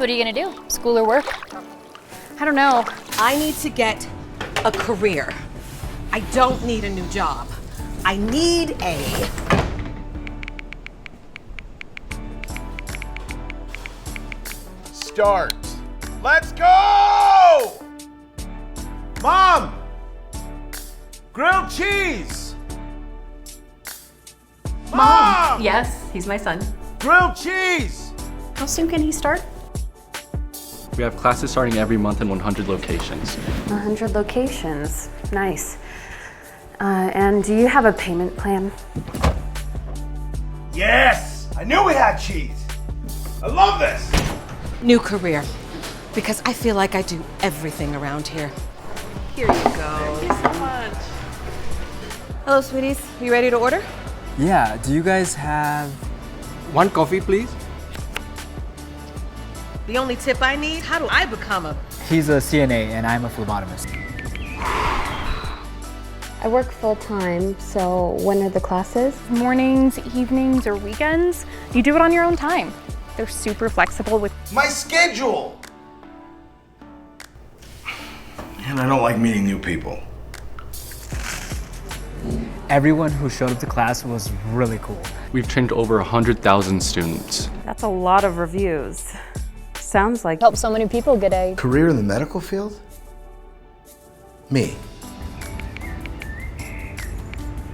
what are you gonna do? School or work? I don't know. I need to get a career. I don't need a new job. I need a... Start. Let's go! Mom! Grilled cheese! Mom! Yes, he's my son. Grilled cheese! How soon can he start? We have classes starting every month in 100 locations. 100 locations. Nice. And do you have a payment plan? Yes! I knew we had cheese! I love this! New career. Because I feel like I do everything around here. Here you go. Thank you so much. Hello, sweeties. You ready to order? Yeah, do you guys have... One coffee, please? The only tip I need? How do I become a... He's a CNA and I'm a phlebotomist. I work full-time, so when are the classes? Mornings, evenings, or weekends, you do it on your own time. They're super flexible with... My schedule! And I don't like meeting new people. Everyone who showed up to class was really cool. We've trained over 100,000 students. That's a lot of reviews. Sounds like... Help so many people get a... Career in the medical field? Me.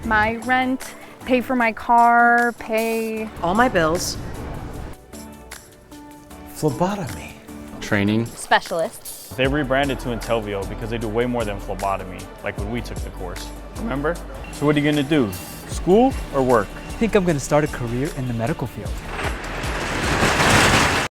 My rent, pay for my car, pay... All my bills. Phlebotomy. Training. Specialists. They rebranded to Intelvio because they do way more than phlebotomy, like when we took the course. Remember? So what are you gonna do? School or work? I think I'm gonna start a career in the medical field.